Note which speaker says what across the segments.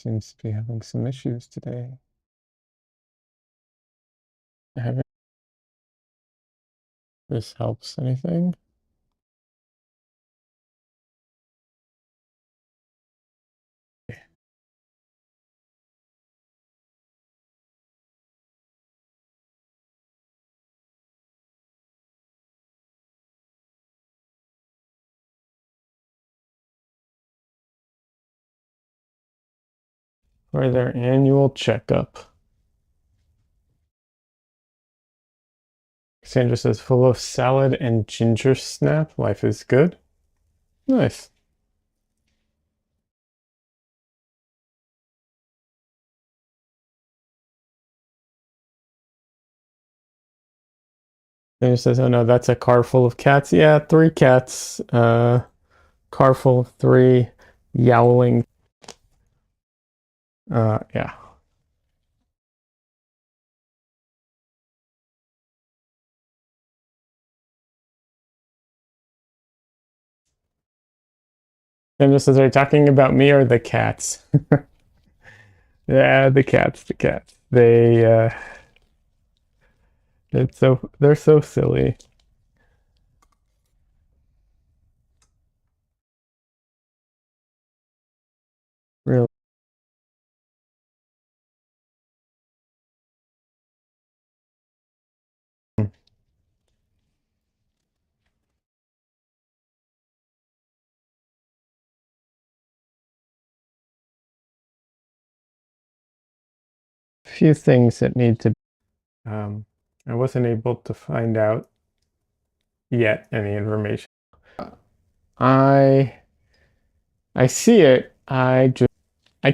Speaker 1: seems to be having some issues today. Having this helps anything? For their annual checkup. Sandra says, full of salad and ginger snap. Life is good. Nice. Sandra says, oh no, that's a car full of cats. Yeah, 3 cats. Car full of 3 yowling. Yeah. Sandra says, are you talking about me or the cats? Yeah, the cats, the cats. They're so silly. Really. Few things that need to I wasn't able to find out yet any information. I I see it. I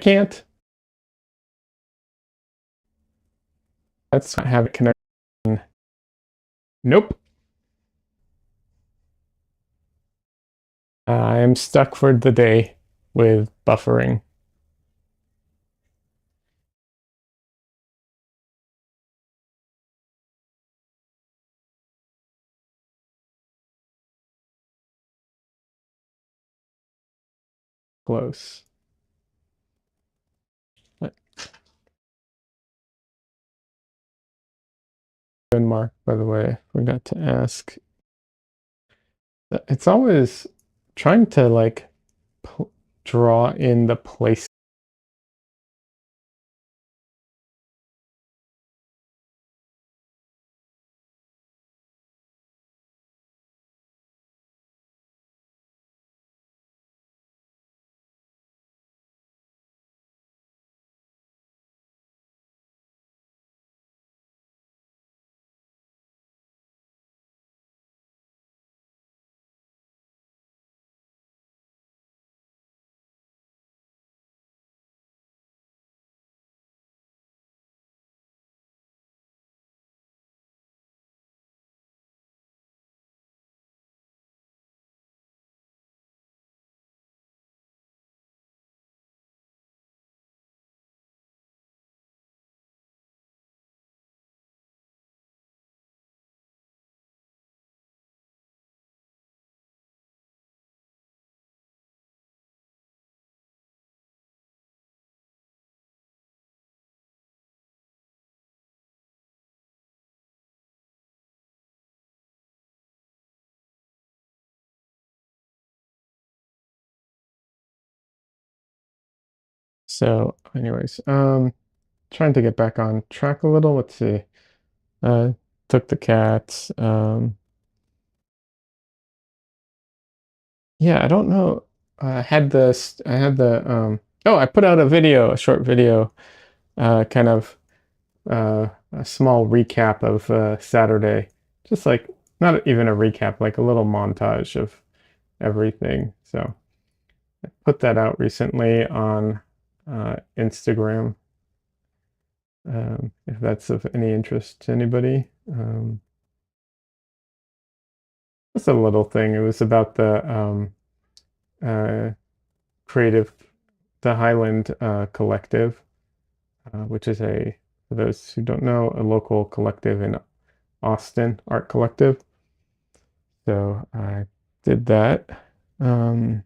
Speaker 1: can't. Let's not have it connect. Nope. I am stuck for the day with buffering. Close. Good mark, by the way. I forgot to ask. It's always trying to like draw in the place. So, anyways, trying to get back on track a little. Let's see. Uh, took the cats. Yeah, I don't know. I had this. I had the. Oh, I put out a video, a short video, kind of a small recap of Saturday. Just like not even a recap, like a little montage of everything. So I put that out recently on Instagram. If that's of any interest to anybody. It's a little thing. It was about the uh, creative, the Highland Collective, which is for those who don't know, a local collective in Austin, art collective. So I did that. Um,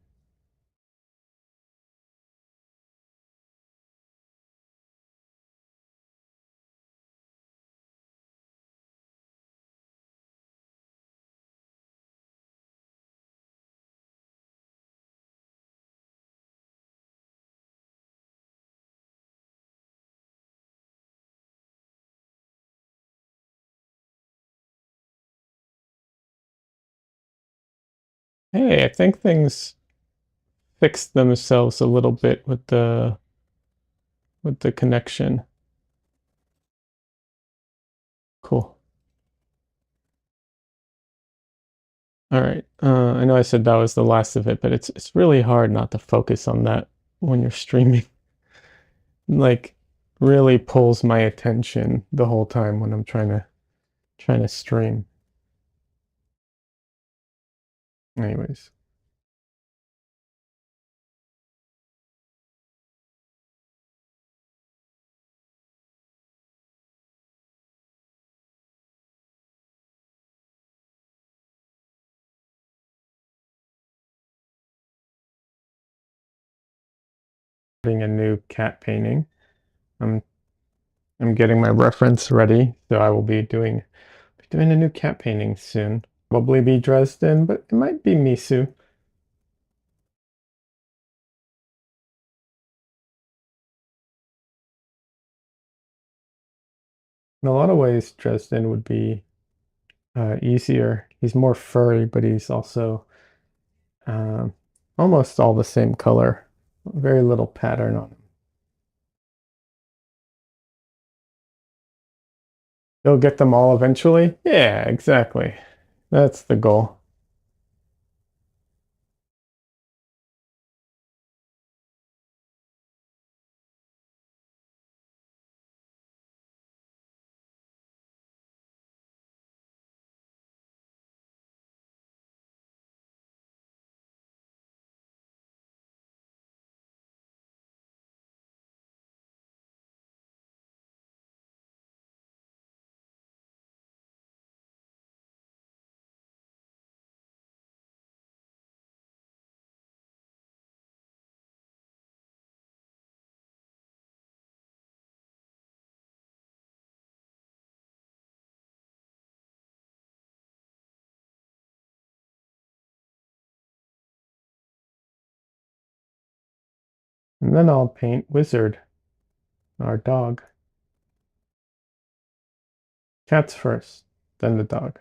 Speaker 1: Hey, I think things fixed themselves a little bit with the connection. Cool. All right. I know I said that was the last of it, but it's really hard not to focus on that when you're streaming. Like really pulls my attention the whole time when I'm trying to stream. Anyways, getting a new cat painting. I'm I'm getting my reference ready, so I will be doing a new cat painting soon. Probably be Dresden, but it might be Misu. In a lot of ways, Dresden would be easier. He's more furry, but he's also um, almost all the same color. Very little pattern on him. You'll get them all eventually? Yeah, exactly. That's the goal. And then I'll paint Wizard, our dog. Cats first, then the dog.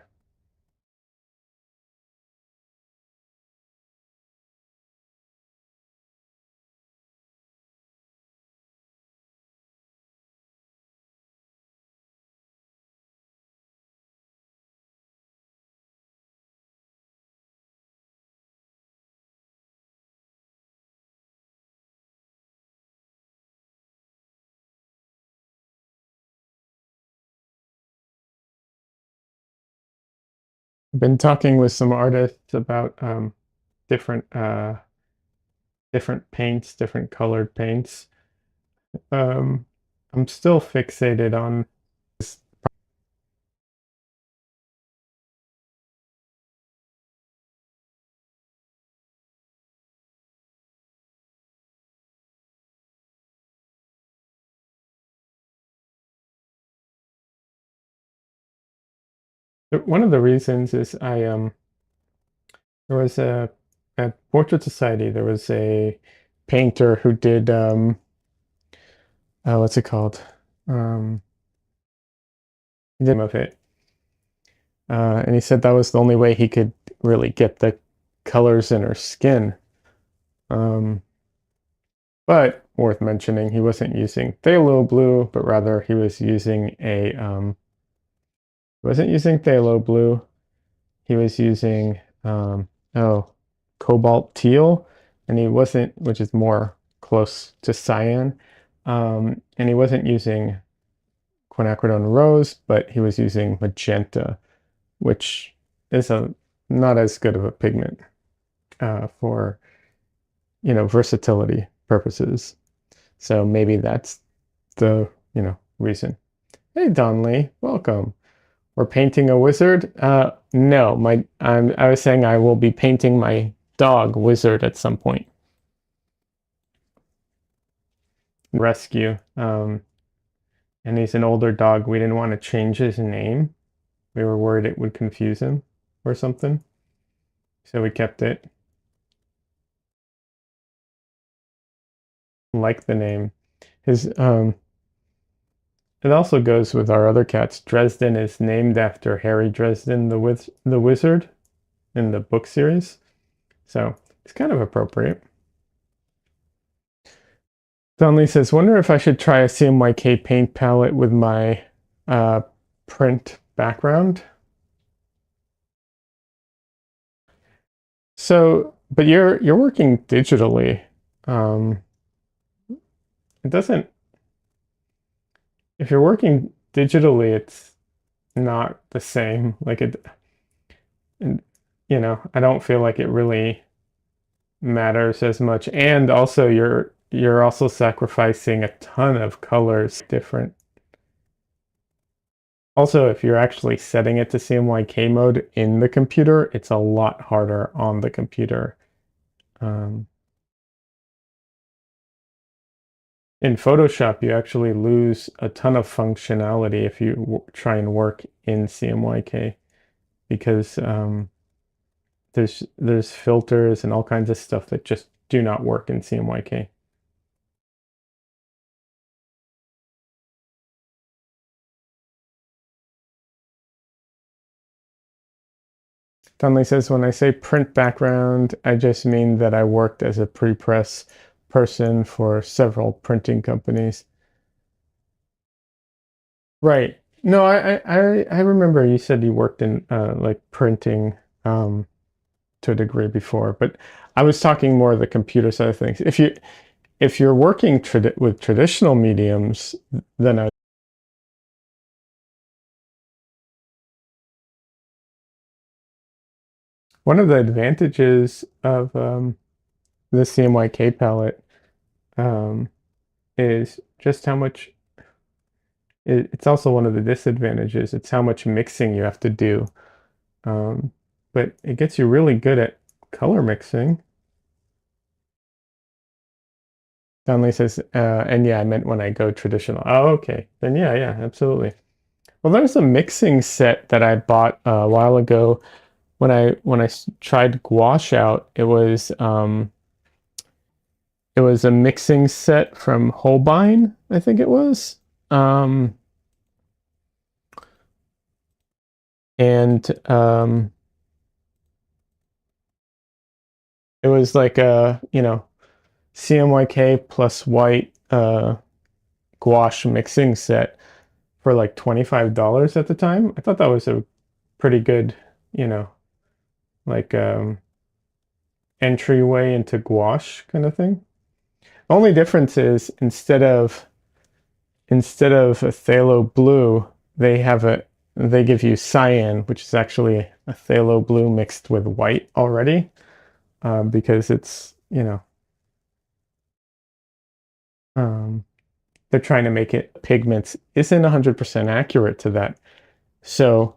Speaker 1: I've been talking with some artists about different different paints, different colored paints. Um, I'm still fixated on this. One of the reasons is I there was a at Portrait Society there was a painter who did what's it called? Um, the name of it. And he said that was the only way he could really get the colors in her skin. Um, but worth mentioning, he wasn't using phthalo blue, but rather he was using a he wasn't using phthalo blue. He was using oh cobalt teal, and he wasn't, which is more close to cyan. And he wasn't using quinacridone rose, but he was using magenta, which is a not as good of a pigment for versatility purposes. So maybe that's the reason. Hey Donley, welcome. We're painting a wizard. No, I was saying I will be painting my dog wizard at some point. Rescue. And he's an older dog. We didn't want to change his name. We were worried it would confuse him or something. So we kept it. Like the name. His It also goes with our other cats. Dresden is named after Harry Dresden, the wizard in the book series. So it's kind of appropriate. Donnelly says, wonder if I should try a CMYK paint palette with my uh, print background. So, but you're working digitally. Um, it doesn't, if you're working digitally, it's not the same. Like it, and, I don't feel like it really matters as much. And also you're also sacrificing a ton of colors different. Also, if you're actually setting it to CMYK mode in the computer, it's a lot harder on the computer. Um, in Photoshop, you actually lose a ton of functionality if you try and work in CMYK because there's filters and all kinds of stuff that just do not work in CMYK. Dunley says, when I say print background, I just mean that I worked as a pre-press person for several printing companies. Right. No, I remember you said you worked in like printing to a degree before, but I was talking more of the computer side of things. If you're working with traditional mediums, then one of the advantages of the CMYK palette um, is just how much it's also one of the disadvantages. It's how much mixing you have to do. Um, but it gets you really good at color mixing. Donnelly says, and yeah, I meant when I go traditional. Oh, okay. Then yeah, yeah, absolutely. Well, there's a mixing set that I bought a while ago when I tried gouache out. It was a mixing set from Holbein, I think it was. Um, and it was like a, CMYK plus white gouache mixing set for like $25 at the time. I thought that was a pretty good, you know, like entryway into gouache kind of thing. Only difference is instead of a phthalo blue, they give you cyan, which is actually a phthalo blue mixed with white already, because it's um, they're trying to make it pigments isn't 100% accurate to that. So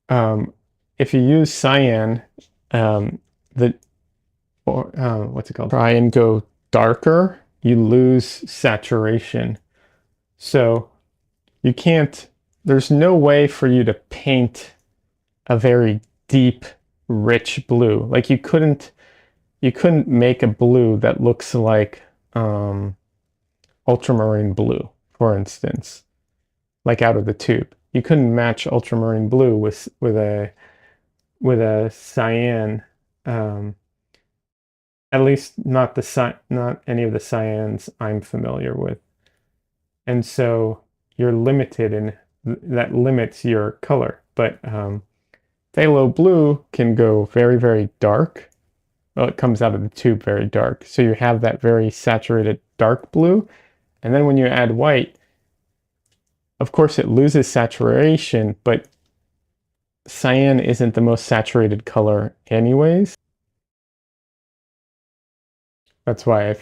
Speaker 1: if you use cyan, the or what's it called? Try and go darker, you lose saturation. So you can't, there's no way for you to paint a very deep, rich blue. Like you couldn't make a blue that looks like ultramarine blue, for instance, like out of the tube. You couldn't match ultramarine blue with a cyan. Um, at least not any of the cyans I'm familiar with. And so you're limited and that limits your color. But phthalo blue can go very, very dark. Well, it comes out of the tube very dark. So you have that very saturated dark blue. And then when you add white, of course it loses saturation, but cyan isn't the most saturated color anyways. That's why I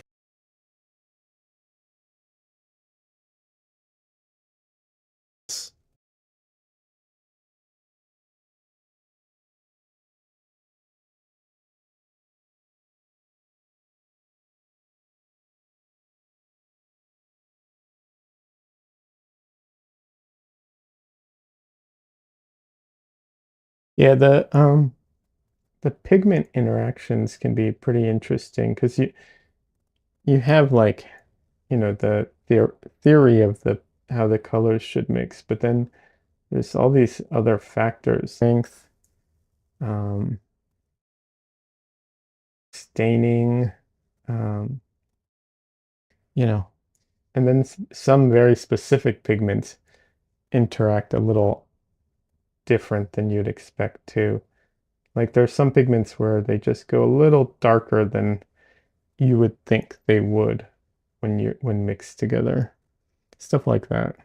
Speaker 1: yeah, the pigment interactions can be pretty interesting because you have like the theory of the how the colors should mix, but then there's all these other factors, strength, um, staining, um, you know, and then some very specific pigments interact a little different than you'd expect to. Like there's some pigments where they just go a little darker than you would think they would when mixed together. Stuff like that.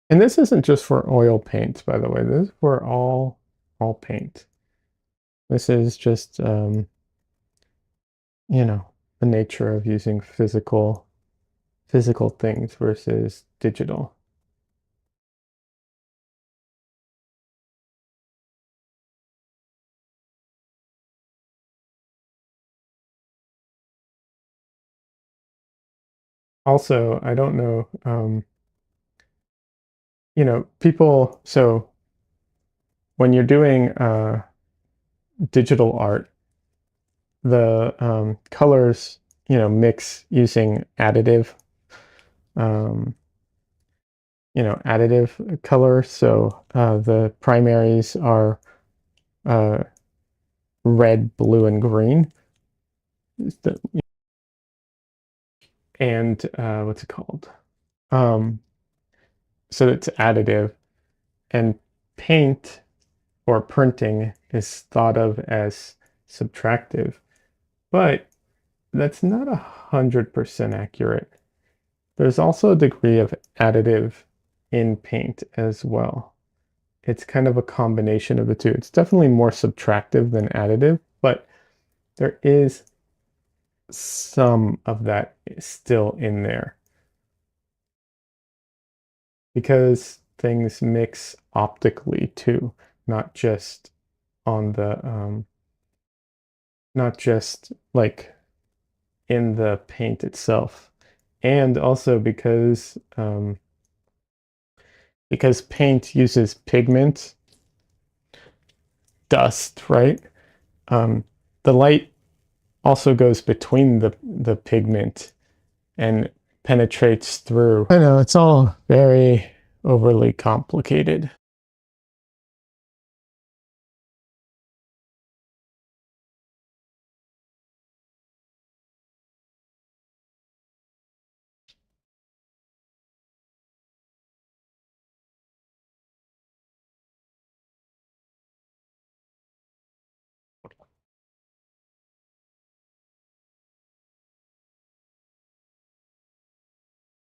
Speaker 1: And this isn't just for oil paints, by the way. This is for all paint. This is just you know, the nature of using physical things versus digital. Also, I don't know, people, so when you're doing digital art, the colors, mix using um, additive color. So the primaries are uh, red, blue, and green. And what's it called? Um, so it's additive, and paint or printing is thought of as subtractive, but that's not 100% accurate. There's also a degree of additive in paint as well. It's kind of a combination of the two. It's definitely more subtractive than additive, but there is some of that still in there because things mix optically too, not just on the not just like in the paint itself. And also because paint uses pigment dust, right? Um, the light also goes between the pigment and penetrates through. I know it's all very overly complicated.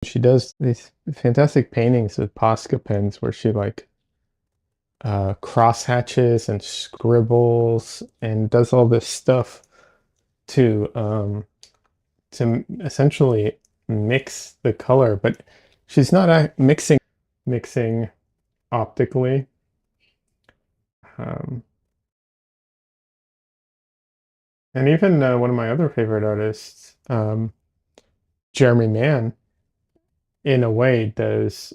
Speaker 1: She does these fantastic paintings with Posca pens where she like cross hatches and scribbles and does all this stuff to essentially mix the color, but she's not mixing optically. Um, and even one of my other favorite artists, Jeremy Mann, in a way does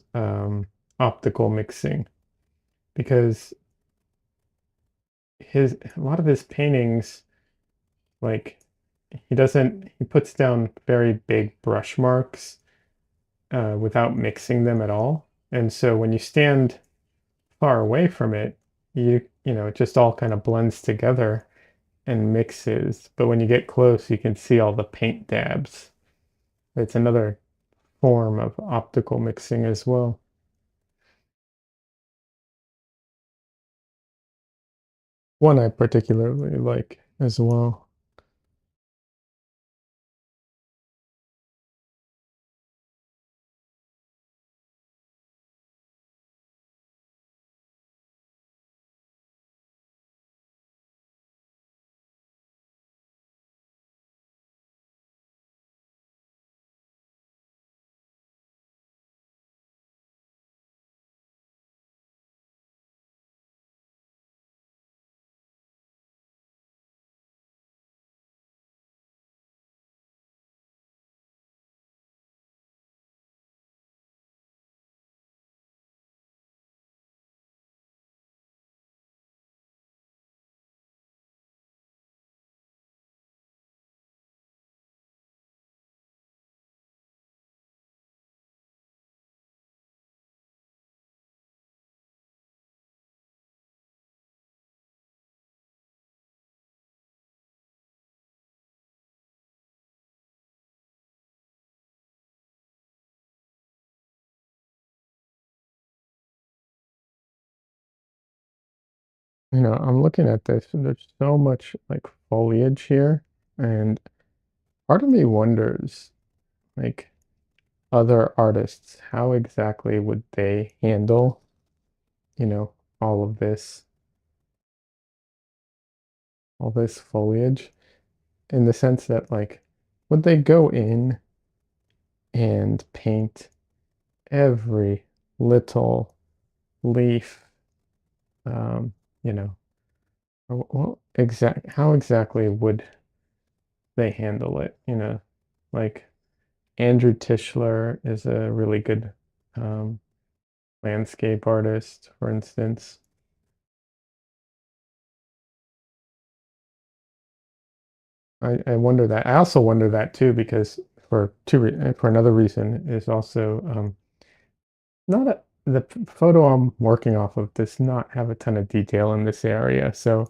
Speaker 1: optical mixing because a lot of his paintings, like he puts down very big brush marks without mixing them at all. And so when you stand far away from it, it just all kind of blends together and mixes. But when you get close, you can see all the paint dabs. It's another form of optical mixing as well. One I particularly like as well. I'm looking at this and there's so much like foliage here, and part of me wonders, like, other artists, how exactly would they handle, you know, all of this, all this foliage, in the sense that, like, would they go in and paint every little leaf, um, you know, how exactly would they handle it? Like Andrew Tischler is a really good um, landscape artist, for instance. I wonder that. I also wonder that too because for another reason is also not the photo I'm working off of does not have a ton of detail in this area. So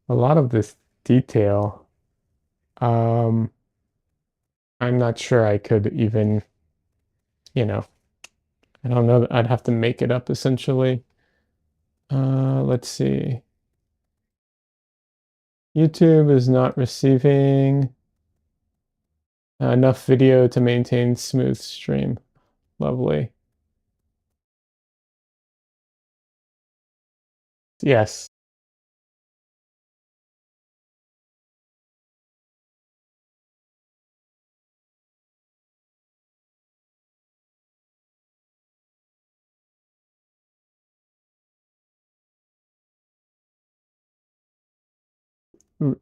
Speaker 1: a lot of this detail, um, I'm not sure I could even, you know, I don't know. I'd have to make it up essentially. Let's see. YouTube is not receiving enough video to maintain smooth stream. Lovely. Yes. Mm,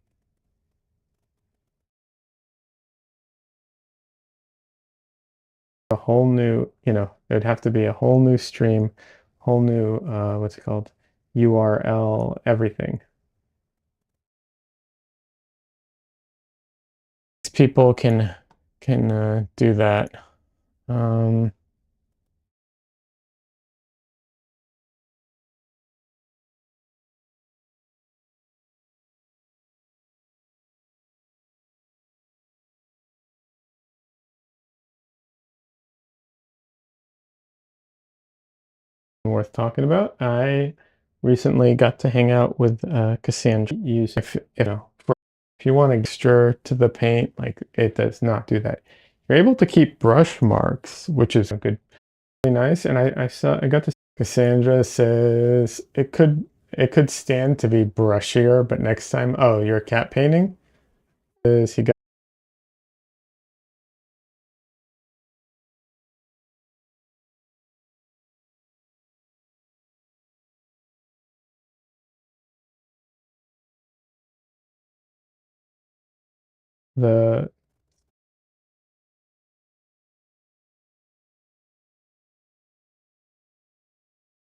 Speaker 1: a whole new, it'd have to be a whole new stream, whole new, what's it called? URL, everything. People can do that. Um, Worth talking about. I recently got to hang out with Cassandra. Use if you want to gesture to the paint, like it does not do that. You're able to keep brush marks, which is good, really nice. And I got to Cassandra says it could stand to be brushier, but next time, oh, you're cat painting? Is he got the